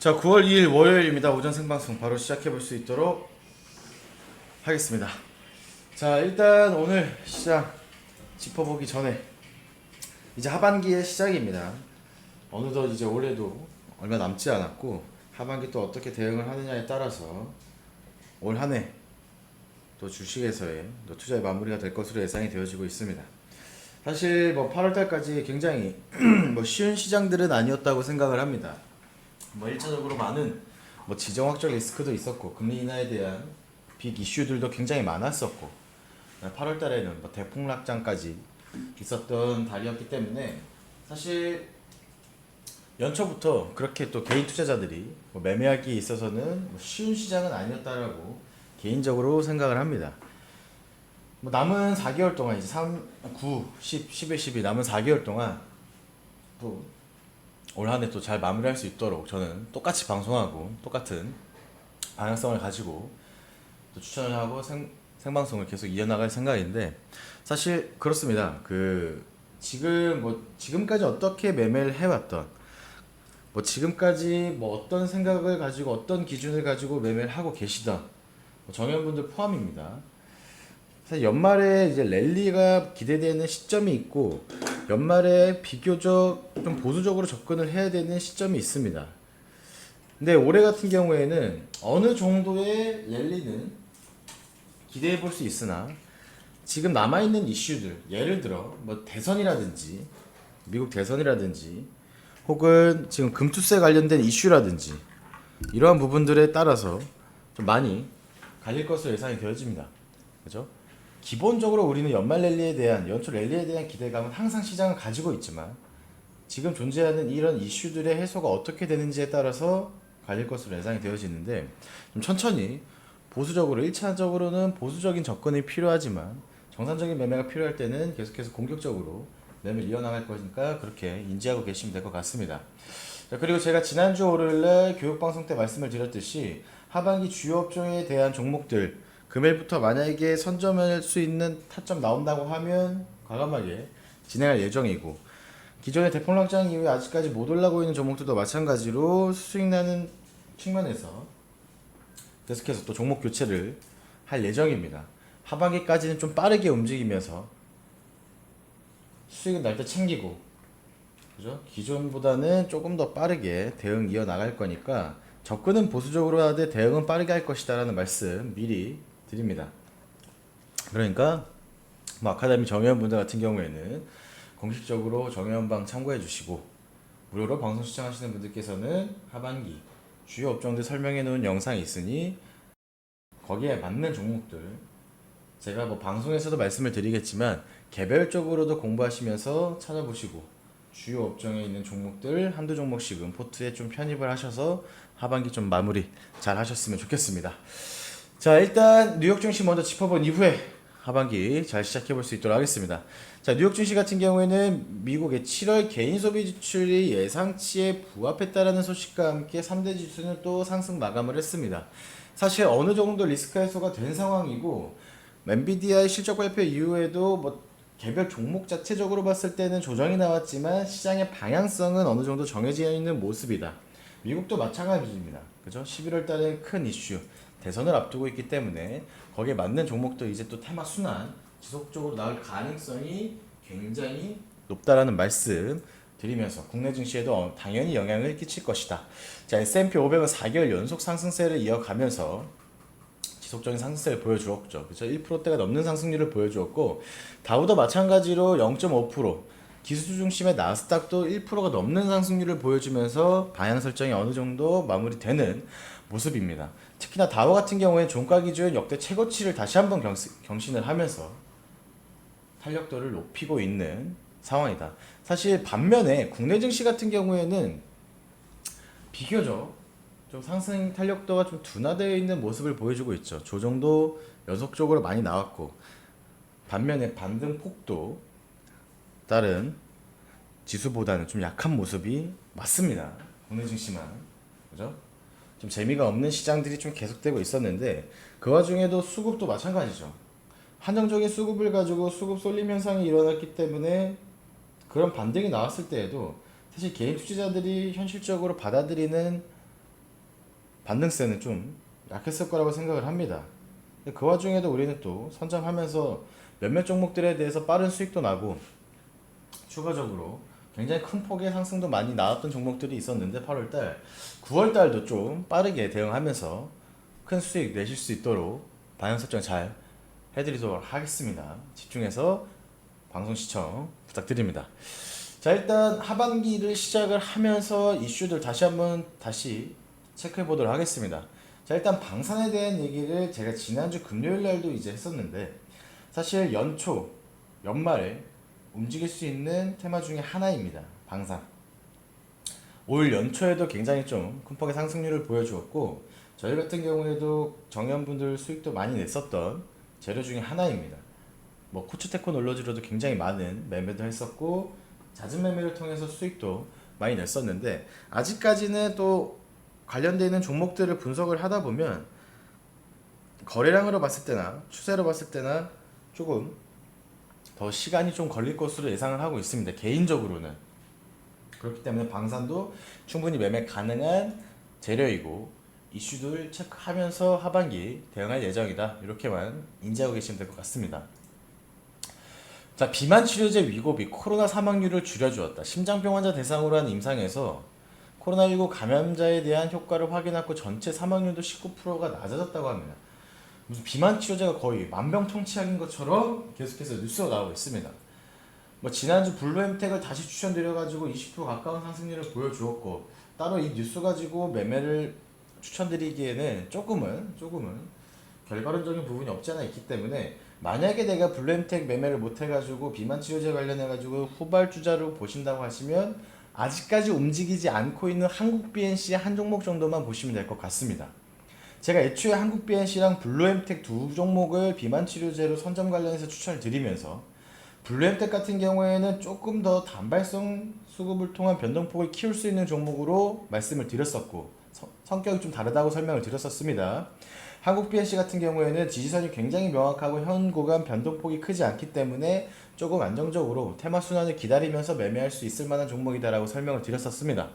자, 9월 2일 월요일입니다. 오전 생방송 바로 시작해 볼 수 있도록 하겠습니다. 자, 일단 오늘 시장 짚어보기 전에 이제 하반기의 시작입니다. 어느덧 이제 올해도 얼마 남지 않았고 하반기 또 어떻게 대응을 하느냐에 따라서 올 한 해 또 주식에서의 또 투자의 마무리가 될 것으로 예상이 되어지고 있습니다. 사실 뭐 8월달까지 굉장히 뭐 쉬운 시장들은 아니었다고 생각을 합니다. 뭐 1차적으로 많은 뭐 지정학적 리스크도 있었고 금리 인하에 대한 빅 이슈들도 굉장히 많았었고 8월 달에는 뭐 대폭락장까지 있었던 달이었기 때문에 사실 연초부터 그렇게 또 개인 투자자들이 뭐 매매하기에 있어서는 뭐 쉬운 시장은 아니었다라고 개인적으로 생각을 합니다. 뭐 남은 4개월 동안 이제 3, 9, 10, 11, 12 남은 4개월 동안 또 올 한 해 또 잘 마무리할 수 있도록 저는 똑같이 방송하고 똑같은 방향성을 가지고 또 추천을 하고 생방송을 계속 이어나갈 생각인데 사실 그렇습니다. 지금까지 어떻게 매매를 해왔던 뭐 지금까지 뭐 어떤 생각을 가지고 어떤 기준을 가지고 매매를 하고 계시던 뭐 정연분들 포함입니다. 사실 연말에 이제 랠리가 기대되는 시점이 있고 연말에 비교적 좀 보수적으로 접근을 해야 되는 시점이 있습니다. 근데 올해 같은 경우에는 어느 정도의 랠리는 기대해 볼 수 있으나 지금 남아있는 이슈들 예를 들어 뭐 대선이라든지 미국 대선이라든지 혹은 지금 금투세 관련된 이슈라든지 이러한 부분들에 따라서 좀 많이 갈릴 것으로 예상이 되어집니다. 그죠? 기본적으로 우리는 연말 랠리에 대한 연초 랠리에 대한 기대감은 항상 시장은 가지고 있지만 지금 존재하는 이런 이슈들의 해소가 어떻게 되는지에 따라서 갈릴 것으로 예상이 되어지는데 좀 천천히 보수적으로 1차적으로는 보수적인 접근이 필요하지만 정상적인 매매가 필요할 때는 계속해서 공격적으로 매매를 이어나갈 거니까 그렇게 인지하고 계시면 될 것 같습니다. 자, 그리고 제가 지난주 월요일날 교육방송 때 말씀을 드렸듯이 하반기 주요 업종에 대한 종목들 금일부터 만약에 선점할 수 있는 타점 나온다고 하면 과감하게 진행할 예정이고 기존의 대폭락장 이후에 아직까지 못 올라오고 있는 종목들도 마찬가지로 수익 나는 측면에서 계속해서 또 종목 교체를 할 예정입니다. 하반기까지는 좀 빠르게 움직이면서 수익은 날 때 챙기고 그죠? 기존보다는 조금 더 빠르게 대응 이어나갈 거니까 접근은 보수적으로 하되 대응은 빠르게 할 것이다 라는 말씀 미리 드립니다. 그러니까 뭐 아카데미 정회원분들 같은 경우에는 공식적으로 정회원방 참고해 주시고 무료로 방송 시청하시는 분들께서는 하반기 주요 업종들 설명해 놓은 영상이 있으니 거기에 맞는 종목들 제가 뭐 방송에서도 말씀을 드리겠지만 개별적으로도 공부하시면서 찾아보시고 주요 업종에 있는 종목들 한두 종목씩은 포트에 좀 편입을 하셔서 하반기 좀 마무리 잘 하셨으면 좋겠습니다. 자, 일단 뉴욕 증시 먼저 짚어본 이후에 하반기 잘 시작해 볼 수 있도록 하겠습니다. 자, 뉴욕 증시 같은 경우에는 미국의 7월 개인 소비 지출이 예상치에 부합했다라는 소식과 함께 3대 지수는 또 상승 마감을 했습니다. 사실 어느 정도 리스크 해소가 된 상황이고 엔비디아의 실적 발표 이후에도 뭐 개별 종목 자체적으로 봤을 때는 조정이 나왔지만 시장의 방향성은 어느 정도 정해져 있는 모습이다. 미국도 마찬가지입니다. 그죠? 11월 달에 큰 이슈 대선을 앞두고 있기 때문에 거기에 맞는 종목도 이제 또 테마 순환 지속적으로 나올 가능성이 굉장히 높다라는 말씀 드리면서 국내 증시에도 당연히 영향을 끼칠 것이다. 자, S&P 500은 4개월 연속 상승세를 이어가면서 지속적인 상승세를 보여주었죠. 그렇죠? 1%대가 넘는 상승률을 보여주었고 다우도 마찬가지로 0.5% 기술 중심의 나스닥도 1%가 넘는 상승률을 보여주면서 방향 설정이 어느 정도 마무리되는 모습입니다. 특히나 다우 같은 경우에 종가 기준 역대 최고치를 다시 한번 경신을 하면서 탄력도를 높이고 있는 상황이다. 사실 반면에 국내 증시 같은 경우에는 비교적 좀 상승 탄력도가 좀 둔화되어 있는 모습을 보여주고 있죠. 조정도 연속적으로 많이 나왔고 반면에 반등 폭도 다른 지수보다는 좀 약한 모습이 맞습니다. 국내 증시만 그죠? 좀 재미가 없는 시장들이 좀 계속되고 있었는데 그 와중에도 수급도 마찬가지죠. 한정적인 수급을 가지고 수급 쏠림 현상이 일어났기 때문에 그런 반등이 나왔을 때에도 사실 개인 투자자들이 현실적으로 받아들이는 반등세는 좀 약했을 거라고 생각을 합니다. 근데 그 와중에도 우리는 또 선점하면서 몇몇 종목들에 대해서 빠른 수익도 나고 추가적으로 굉장히 큰 폭의 상승도 많이 나왔던 종목들이 있었는데 8월달, 9월달도 좀 빠르게 대응하면서 큰 수익 내실 수 있도록 방향 설정 잘 해드리도록 하겠습니다. 집중해서 방송 시청 부탁드립니다. 자, 일단 하반기를 시작을 하면서 이슈들 다시 체크해 보도록 하겠습니다. 자, 일단 방산에 대한 얘기를 제가 지난주 금요일 날도 이제 했었는데, 사실 연말에 움직일 수 있는 테마 중에 하나입니다. 방산. 올 연초에도 굉장히 좀 큰 폭의 상승률을 보여주었고, 저희 같은 경우에도 정연분들 수익도 많이 냈었던 재료 중에 하나입니다. 뭐 코츠테크 놀러지로도 굉장히 많은 매매도 했었고 잦은 매매를 통해서 수익도 많이 냈었는데, 아직까지는 또 관련되어 있는 종목들을 분석을 하다 보면 거래량으로 봤을 때나 추세로 봤을 때나 조금 더 시간이 좀 걸릴 것으로 예상을 하고 있습니다. 개인적으로는. 그렇기 때문에 방산도 충분히 매매 가능한 재료이고 이슈들 체크하면서 하반기 대응할 예정이다. 이렇게만 인지하고 계시면 될 것 같습니다. 자, 비만 치료제 위고비 코로나 사망률을 줄여주었다. 심장병 환자 대상으로 한 임상에서 코로나19 감염자에 대한 효과를 확인했고 전체 사망률도 19%가 낮아졌다고 합니다. 무슨 비만 치료제가 거의 만병통치약인 것처럼 계속해서 뉴스가 나오고 있습니다. 뭐 지난주 블루엠텍을 다시 추천드려가지고 20% 가까운 상승률을 보여주었고, 따로 이 뉴스 가지고 매매를 추천드리기에는 조금은 결과론적인 부분이 없지 않아 있기 때문에, 만약에 내가 블루엠텍 매매를 못해가지고 비만 치료제 관련해가지고 후발주자로 보신다고 하시면 아직까지 움직이지 않고 있는 한국 BNC 한 종목 정도만 보시면 될 것 같습니다. 제가 애초에 한국 BNC랑 블루엠텍 두 종목을 비만 치료제로 선점 관련해서 추천을 드리면서, 블루엠텍 같은 경우에는 조금 더 단발성 수급을 통한 변동폭을 키울 수 있는 종목으로 말씀을 드렸었고 성격이 좀 다르다고 설명을 드렸었습니다. 한국 BNC 같은 경우에는 지지선이 굉장히 명확하고 현 구간 변동폭이 크지 않기 때문에 조금 안정적으로 테마 순환을 기다리면서 매매할 수 있을 만한 종목이다라고 설명을 드렸었습니다.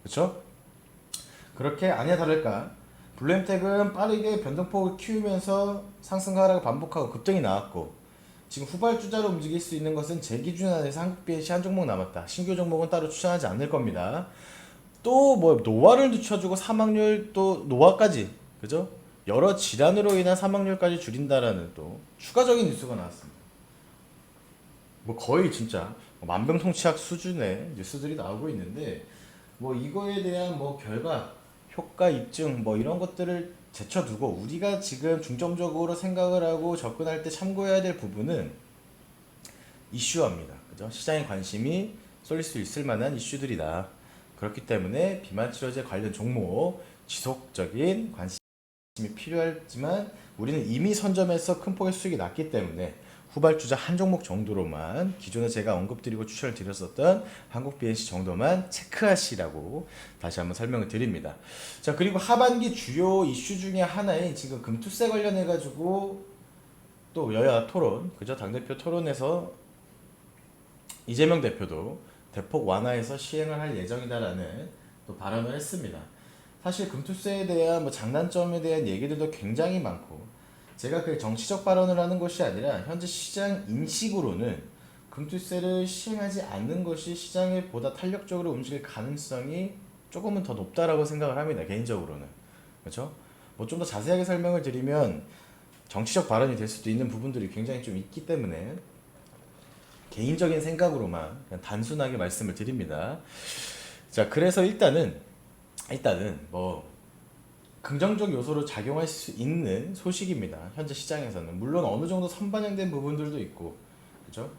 그렇죠? 그렇게 아니나 다를까 블루엠텍은 빠르게 변동폭을 키우면서 상승과 하락을 반복하고 급등이 나왔고, 지금 후발주자로 움직일 수 있는 것은 제 기준 안에서 한국 BNC 한 종목 남았다. 신규 종목은 따로 추천하지 않을 겁니다. 또 뭐 노화를 늦춰주고 사망률, 또 노화까지, 그죠? 여러 질환으로 인한 사망률까지 줄인다라는 또 추가적인 뉴스가 나왔습니다. 뭐 거의 진짜 만병통치약 수준의 뉴스들이 나오고 있는데, 뭐 이거에 대한 뭐 결과, 효과 입증 뭐 이런 것들을 제쳐두고 우리가 지금 중점적으로 생각을 하고 접근할 때 참고해야 될 부분은 이슈화입니다. 그죠? 시장의 관심이 쏠릴 수 있을 만한 이슈들이다. 그렇기 때문에 비만 치료제 관련 종목 지속적인 관심이 필요하지만, 우리는 이미 선점해서 큰 폭의 수익이 났기 때문에 후발주자 한 종목 정도로만, 기존에 제가 언급드리고 추천을 드렸었던 한국 BNC 정도만 체크하시라고 다시 한번 설명을 드립니다. 자, 그리고 하반기 주요 이슈 중에 하나인 지금 금투세 관련해 가지고 또 여야 토론, 그죠? 당대표 토론에서 이재명 대표도 대폭 완화해서 시행을 할 예정이다라는 또 발언을 했습니다. 사실 금투세에 대한 뭐 장단점에 대한 얘기들도 굉장히 많고, 제가 그 정치적 발언을 하는 것이 아니라 현재 시장 인식으로는 금투세를 시행하지 않는 것이 시장에 보다 탄력적으로 움직일 가능성이 조금은 더 높다라고 생각을 합니다. 개인적으로는. 그렇죠? 뭐 좀 더 자세하게 설명을 드리면 정치적 발언이 될 수도 있는 부분들이 굉장히 좀 있기 때문에 개인적인 생각으로만 그냥 단순하게 말씀을 드립니다. 자, 그래서 일단은 뭐 긍정적 요소로 작용할 수 있는 소식입니다. 현재 시장에서는 물론 어느 정도 선반영된 부분들도 있고, 그죠?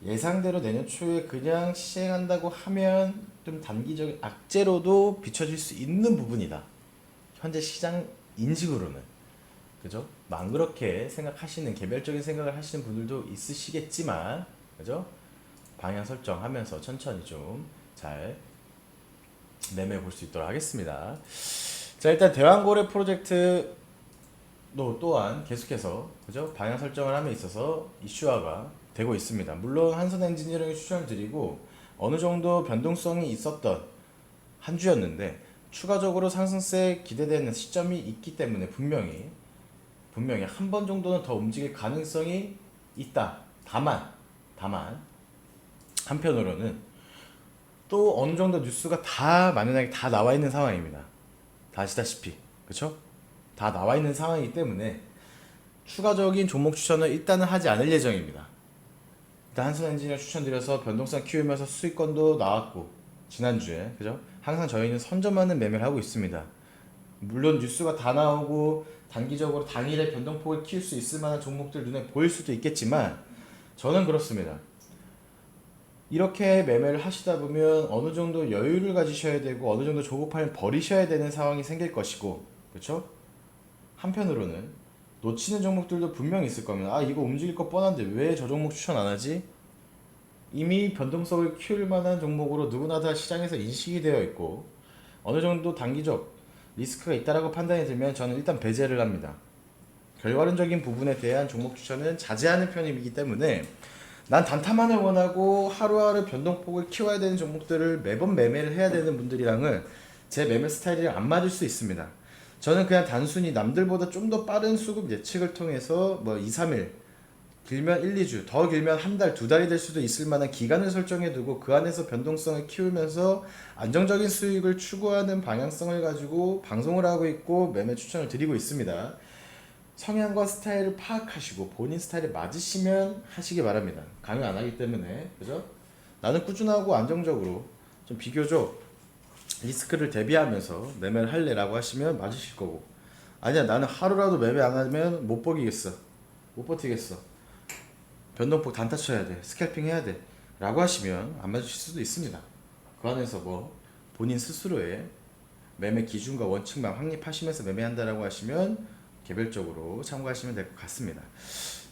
예상대로 내년 초에 그냥 시행한다고 하면 좀 단기적인 악재로도 비춰질 수 있는 부분이다. 현재 시장 인식으로는, 그죠? 안 그렇게 생각하시는, 개별적인 생각을 하시는 분들도 있으시겠지만, 그죠? 방향 설정하면서 천천히 좀 잘 매매해 볼 수 있도록 하겠습니다. 자, 일단 대왕고래 프로젝트 또한 계속해서, 그죠? 방향 설정을 함에 있어서 이슈화가 되고 있습니다. 물론 한선 엔지니어링을 추천을 드리고 어느 정도 변동성이 있었던 한 주였는데, 추가적으로 상승세 기대되는 시점이 있기 때문에 분명히 한 번 정도는 더 움직일 가능성이 있다. 다만 한편으로는 또 어느 정도 뉴스가 다 만연하게 다 나와 있는 상황입니다. 다 아시다시피 그쵸? 다 나와 있는 상황이기 때문에 추가적인 종목 추천을 일단은 하지 않을 예정입니다. 일단 한손엔지니어 추천드려서 변동성 키우면서 수익권도 나왔고 지난주에 그죠? 항상 저희는 선점하는 매매를 하고 있습니다. 물론 뉴스가 다 나오고 단기적으로 당일에 변동폭을 키울 수 있을 만한 종목들 눈에 보일 수도 있겠지만 저는 그렇습니다. 이렇게 매매를 하시다 보면 어느 정도 여유를 가지셔야 되고 어느 정도 조급함을 버리셔야 되는 상황이 생길 것이고 그렇죠? 한편으로는 놓치는 종목들도 분명히 있을 겁니다. 아 이거 움직일 거 뻔한데 왜 저 종목 추천 안 하지? 이미 변동성을 키울 만한 종목으로 누구나 다 시장에서 인식이 되어 있고 어느 정도 단기적 리스크가 있다라고 판단이 들면 저는 일단 배제를 합니다. 결과론적인 부분에 대한 종목 추천은 자제하는 편이기 때문에 난 단타만을 원하고 하루하루 변동폭을 키워야 되는 종목들을 매번 매매를 해야 되는 분들이랑은 제 매매 스타일이랑 안 맞을 수 있습니다. 저는 그냥 단순히 남들보다 좀 더 빠른 수급 예측을 통해서 뭐 2, 3일 길면 1, 2주 더 길면 한 달, 두 달이 될 수도 있을 만한 기간을 설정해 두고 그 안에서 변동성을 키우면서 안정적인 수익을 추구하는 방향성을 가지고 방송을 하고 있고 매매 추천을 드리고 있습니다. 성향과 스타일을 파악하시고 본인 스타일에 맞으시면 하시기 바랍니다. 강요 안 하기 때문에 그죠? 나는 꾸준하고 안정적으로 좀 비교적 리스크를 대비하면서 매매를 할래 라고 하시면 맞으실 거고 아니야 나는 하루라도 매매 안 하면 못 버티겠어 변동폭 단타 쳐야 돼 스캘핑 해야 돼 라고 하시면 안 맞으실 수도 있습니다. 그 안에서 뭐 본인 스스로의 매매 기준과 원칙만 확립하시면서 매매한다라고 하시면 개별적으로 참고하시면 될 것 같습니다.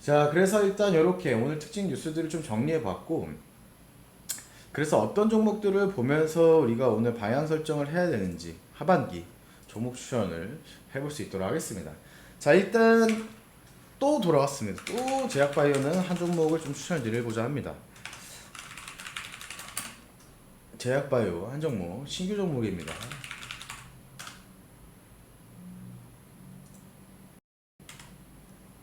자 그래서 일단 이렇게 오늘 특징 뉴스들을 좀 정리해 봤고 그래서 어떤 종목들을 보면서 우리가 오늘 방향 설정을 해야 되는지 하반기 종목 추천을 해볼 수 있도록 하겠습니다. 자 일단 또 돌아왔습니다. 또 제약바이오는 한 종목을 좀 추천을 드려보자 합니다. 제약바이오 한 종목 신규 종목입니다.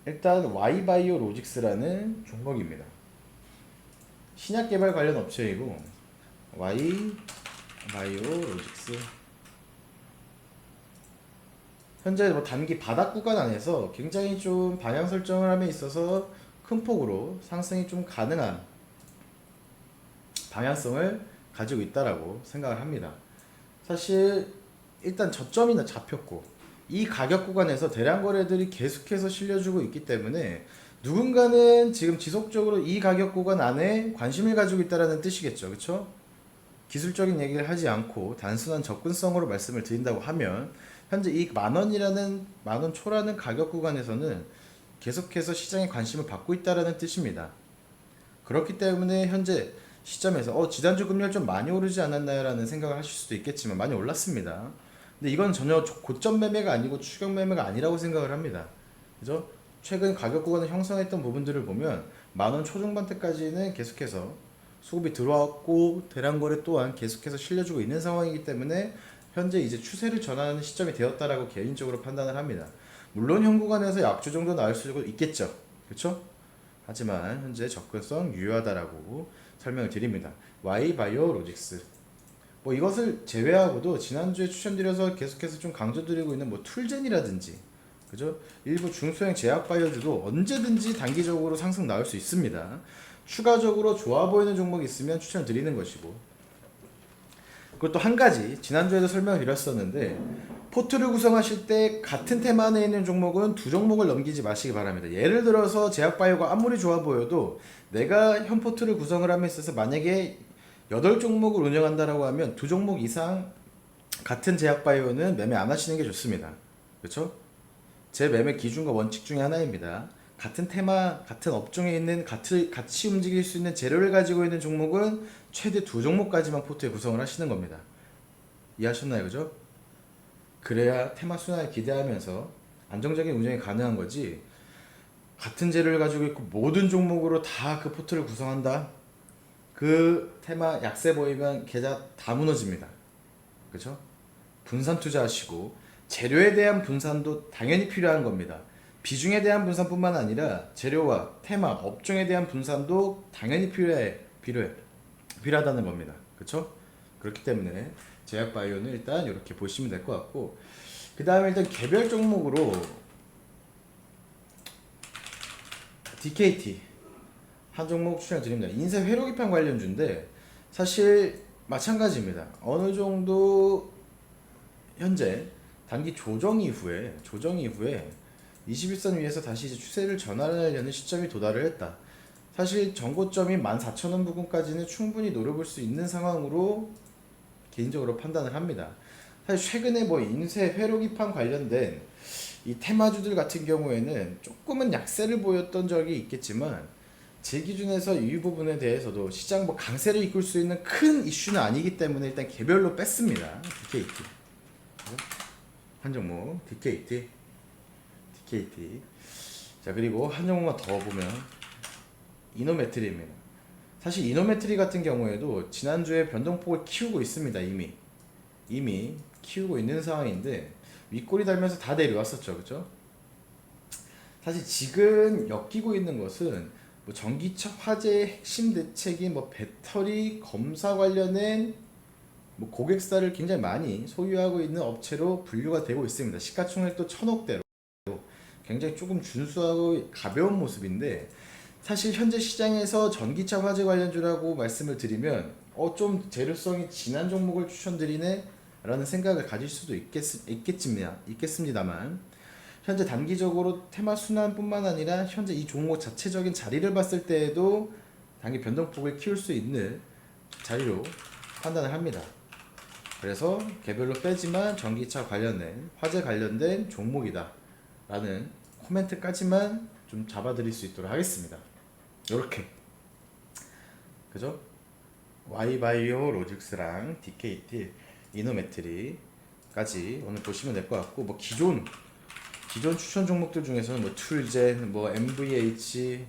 일단 Y바이오 로직스라는 종목입니다. 신약 개발 관련 업체이고 Y바이오 로직스 현재 뭐 단기 바닥 구간 안에서 굉장히 좀 방향 설정을 함에 있어서 큰 폭으로 상승이 좀 가능한 방향성을 가지고 있다라고 생각을 합니다. 사실 일단 저점이나 잡혔고 이 가격 구간에서 대량 거래들이 계속해서 실려주고 있기 때문에 누군가는 지금 지속적으로 이 가격 구간 안에 관심을 가지고 있다는 뜻이겠죠. 그렇죠? 기술적인 얘기를 하지 않고 단순한 접근성으로 말씀을 드린다고 하면 현재 이 만원 초라는 가격 구간에서는 계속해서 시장에 관심을 받고 있다는 뜻입니다. 그렇기 때문에 현재 시점에서 지난주 금요일 좀 많이 오르지 않았나요? 라는 생각을 하실 수도 있겠지만 많이 올랐습니다. 근데 이건 전혀 고점 매매가 아니고 추격 매매가 아니라고 생각을 합니다. 그죠? 최근 가격 구간을 형성했던 부분들을 보면 만원 초중반대까지는 계속해서 수급이 들어왔고 대량 거래 또한 계속해서 실려주고 있는 상황이기 때문에 현재 이제 추세를 전환하는 시점이 되었다라고 개인적으로 판단을 합니다. 물론 현 구간에서 약주 정도 나올 수도 있겠죠. 그렇죠? 하지만 현재 접근성 유효하다라고 설명을 드립니다. Y바이오 로직스 뭐 이것을 제외하고도 지난주에 추천드려서 계속해서 좀 강조드리고 있는 뭐 툴젠이라든지 그죠? 일부 중소형 제약바이오주도 언제든지 단기적으로 상승 나올 수 있습니다. 추가적으로 좋아 보이는 종목이 있으면 추천을 드리는 것이고 그리고 또 한 가지 지난주에도 설명을 드렸었는데 포트를 구성하실 때 같은 테마 안에 있는 종목은 두 종목을 넘기지 마시기 바랍니다. 예를 들어서 제약바이오가 아무리 좋아 보여도 내가 현 포트를 구성을 함에 있어서 만약에 8종목을 운영한다라고 하면 두 종목 이상 같은 제약바이오는 매매 안 하시는 게 좋습니다. 그렇죠? 제 매매 기준과 원칙 중에 하나입니다. 같은 테마, 같은 업종에 있는 같이 움직일 수 있는 재료를 가지고 있는 종목은 최대 두 종목까지만 포트에 구성을 하시는 겁니다. 이해하셨나요? 그죠? 그래야 테마 순환을 기대하면서 안정적인 운영이 가능한 거지 같은 재료를 가지고 있고 모든 종목으로 다 그 포트를 구성한다? 그 테마 약세 보이면 계좌 다 무너집니다. 그죠? 분산 투자하시고 재료에 대한 분산도 당연히 필요한 겁니다. 비중에 대한 분산뿐만 아니라 재료와 테마, 업종에 대한 분산도 당연히 필요하다는 겁니다. 그렇죠? 그렇기 때문에 제약바이오는 일단 이렇게 보시면 될 것 같고, 그 다음에 일단 개별 종목으로 DKT 한 종목 추천드립니다. 인쇄 회로기판 관련주인데 사실 마찬가지입니다. 어느 정도 현재 단기 조정 이후에 21선 위에서 다시 이제 추세를 전환하려는 시점이 도달을 했다. 사실 전고점이 14,000원 부근까지는 충분히 노려볼 수 있는 상황으로 개인적으로 판단을 합니다. 사실 최근에 뭐 인쇄 회로기판 관련된 이 테마주들 같은 경우에는 조금은 약세를 보였던 적이 있겠지만, 제 기준에서 이 부분에 대해서도 시장 뭐 강세를 이끌 수 있는 큰 이슈는 아니기 때문에 일단 개별로 뺐습니다. DKT 한 종목, DKT. 자, 그리고 한 종목만 더 보면 이노메트리입니다. 사실 이노메트리 같은 경우에도 지난주에 변동폭을 키우고 있습니다. 이미 키우고 있는 상황인데 윗골이 달면서 다 내려왔었죠, 그죠? 사실 지금 엮이고 있는 것은 뭐 전기차 화재의 핵심 대책인 뭐 배터리 검사 관련된 뭐 고객사를 굉장히 많이 소유하고 있는 업체로 분류가 되고 있습니다. 시가총액도 1,000억대로 굉장히 조금 준수하고 가벼운 모습인데, 사실 현재 시장에서 전기차 화재 관련주라고 말씀을 드리면 좀 재료성이 진한 종목을 추천드리네 라는 생각을 가질 수도 있겠습니다만, 현재 단기적으로 테마 순환뿐만 아니라 현재 이 종목 자체적인 자리를 봤을 때에도 단기 변동폭을 키울 수 있는 자리로 판단을 합니다. 그래서 개별로 빼지만 전기차 관련된 화재 관련된 종목이다 라는 코멘트까지만 좀 잡아드릴 수 있도록 하겠습니다. 요렇게, 그죠? Y바이오 로직스랑 DKT, 이노메트리까지 오늘 보시면 될 것 같고, 뭐 기존 추천 종목들 중에서는 뭐 툴젠, 뭐 MVH,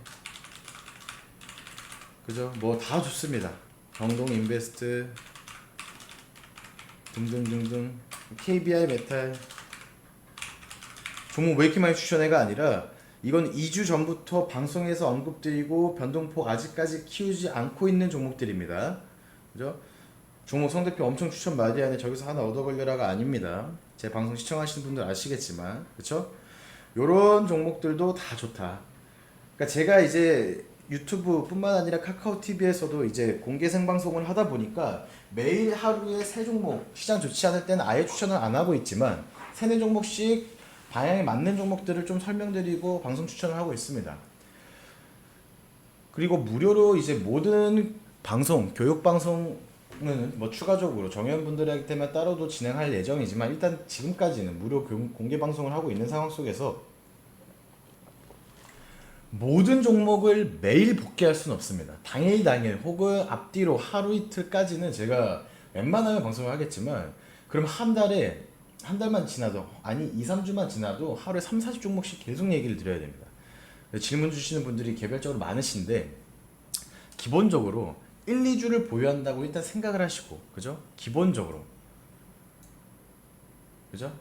그죠? 뭐 다 좋습니다. 경동인베스트 등등등등, KBI 메탈 종목 왜 이렇게 많이 추천해가 아니라 이건 2주 전부터 방송에서 언급드리고 변동폭 아직까지 키우지 않고 있는 종목들입니다. 그죠? 종목 성대표 엄청 추천 많이 하네, 저기서 하나 얻어 걸려라가 아닙니다. 제 방송 시청하시는 분들 아시겠지만, 그쵸? 요런 종목들도 다 좋다. 그러니까 제가 이제 유튜브 뿐만 아니라 카카오 TV에서도 이제 공개 생방송을 하다 보니까 매일 하루에 3종목, 시장 좋지 않을 때는 아예 추천을 안 하고 있지만 3-4종목씩 방향에 맞는 종목들을 좀 설명드리고 방송 추천을 하고 있습니다. 그리고 무료로 이제 모든 방송, 교육 방송은 뭐 추가적으로 정회원분들한테만 따로도 진행할 예정이지만, 일단 지금까지는 무료 공개 방송을 하고 있는 상황 속에서 모든 종목을 매일 복귀할 수는 없습니다. 당일 혹은 앞뒤로 하루 이틀까지는 제가 웬만하면 방송을 하겠지만, 그럼 한 달만 지나도, 아니 2-3주만 지나도 하루에 30-40종목씩 계속 얘기를 드려야 됩니다. 질문 주시는 분들이 개별적으로 많으신데, 기본적으로 1-2주를 보유한다고 일단 생각을 하시고, 그죠? 기본적으로, 그죠?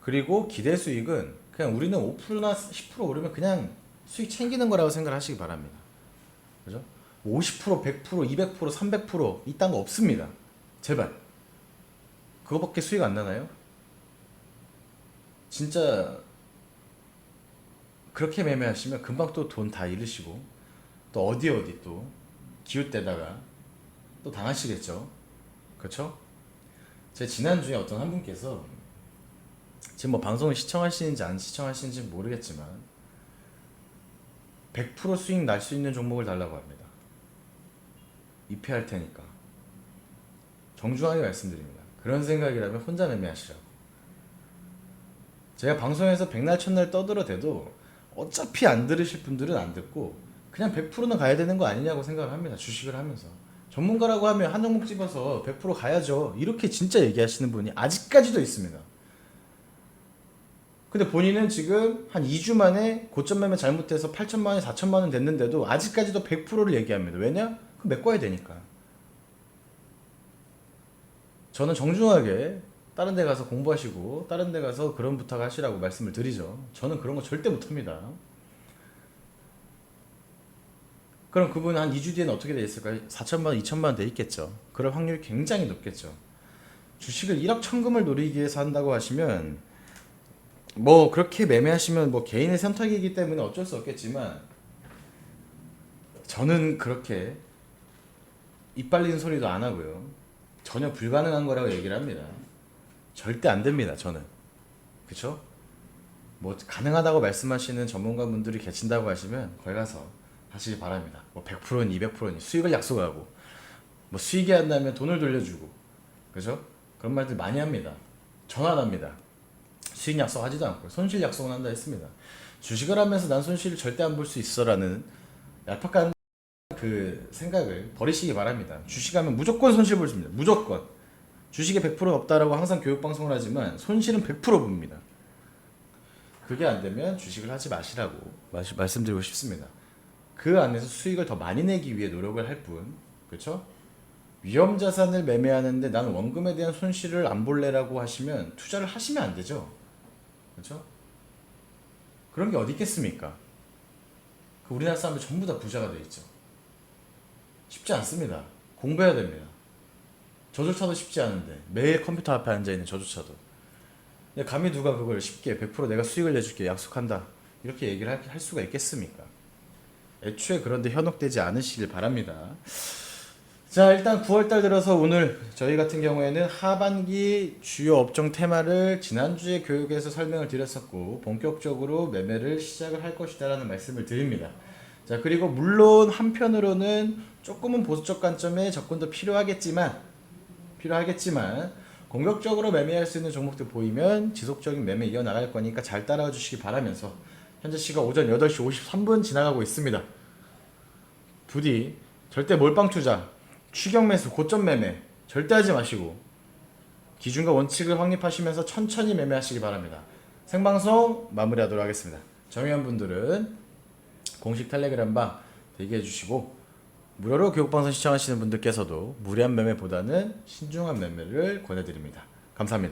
그리고 기대 수익은 그냥 우리는 5%나 10% 오르면 그냥 수익 챙기는 거라고 생각하시기 바랍니다. 그죠? 50%, 100%, 200%, 300% 이딴 거 없습니다. 제발. 그거밖에 수익 안 나나요? 진짜 그렇게 매매하시면 금방 또 돈 다 잃으시고, 또 어디 또 기웃대다가 또 당하시겠죠. 그렇죠? 제 지난주에 어떤 한 분께서, 지금 뭐 방송을 시청하시는지 안 시청하시는지 모르겠지만 100% 수익 날 수 있는 종목을 달라고 합니다. 입회할 테니까 정중하게 말씀드립니다. 그런 생각이라면 혼자 매매하시라고. 제가 방송에서 백날 첫날 떠들어대도 어차피 안 들으실 분들은 안 듣고 그냥 100%는 가야 되는 거 아니냐고 생각을 합니다. 주식을 하면서 전문가라고 하면 한 종목 집어서 100% 가야죠, 이렇게 진짜 얘기하시는 분이 아직까지도 있습니다. 근데 본인은 지금 한 2주 만에 고점 매매 잘못해서 8천만원, 4천만원 됐는데도 아직까지도 100%를 얘기합니다. 왜냐? 그럼 메꿔야 되니까. 저는 정중하게 다른 데 가서 공부하시고 다른 데 가서 그런 부탁 하시라고 말씀을 드리죠. 저는 그런 거 절대 못합니다. 그럼 그분 한 2주 뒤에는 어떻게 돼 있을까요? 4천만 원, 2천만 원 돼 있겠죠. 그럴 확률이 굉장히 높겠죠. 주식을 1억 천금을 노리기 위해서 한다고 하시면 뭐 그렇게 매매하시면 뭐 개인의 선택이기 때문에 어쩔 수 없겠지만 저는 그렇게 입 발리는 소리도 안 하고요. 전혀 불가능한 거라고 얘기를 합니다. 절대 안 됩니다. 저는. 그쵸? 뭐 가능하다고 말씀하시는 전문가분들이 계신다고 하시면 거기 가서 하시기 바랍니다. 뭐 100%는 200%는 수익을 약속하고 뭐 수익이 안 나면 돈을 돌려주고 그죠? 그런 말들 많이 합니다. 전 안 합니다. 수익 약속하지도 않고 손실 약속은 한다 했습니다. 주식을 하면서 난 손실을 절대 안 볼 수 있어라는 얄팍한 그 생각을 버리시기 바랍니다. 주식하면 무조건 손실 볼 수 있습니다. 무조건. 주식에 100%는 없다라고 항상 교육 방송을 하지만 손실은 100% 봅니다. 그게 안 되면 주식을 하지 마시라고 말씀드리고 싶습니다. 그 안에서 수익을 더 많이 내기 위해 노력을 할 뿐, 그렇죠? 위험 자산을 매매하는데 나는 원금에 대한 손실을 안 볼래라고 하시면 투자를 하시면 안 되죠, 그렇죠? 그런 게 어디 있겠습니까? 그 우리나라 사람들 전부 다 부자가 돼 있죠. 쉽지 않습니다. 공부해야 됩니다. 저조차도 쉽지 않은데 매일 컴퓨터 앞에 앉아 있는 저조차도. 근데 감히 누가 그걸 쉽게 100% 내가 수익을 내줄게 약속한다 이렇게 얘기를 할 수가 있겠습니까? 애초에 그런데 현혹되지 않으시길 바랍니다. 자, 일단 9월달 들어서 오늘 저희 같은 경우에는 하반기 주요 업종 테마를 지난주에 교육에서 설명을 드렸었고 본격적으로 매매를 시작을 할 것이다 라는 말씀을 드립니다. 자, 그리고 물론 한편으로는 조금은 보수적 관점의 접근도 필요하겠지만 공격적으로 매매할 수 있는 종목들 보이면 지속적인 매매 이어나갈 거니까 잘 따라와 주시기 바라면서 현재 시각 오전 8시 53분 지나가고 있습니다. 부디 절대 몰빵 투자, 추격 매수, 고점 매매 절대 하지 마시고 기준과 원칙을 확립하시면서 천천히 매매하시기 바랍니다. 생방송 마무리하도록 하겠습니다. 정의원 분들은 공식 텔레그램방 대기해 주시고 무료로 교육방송 시청하시는 분들께서도 무리한 매매보다는 신중한 매매를 권해드립니다. 감사합니다.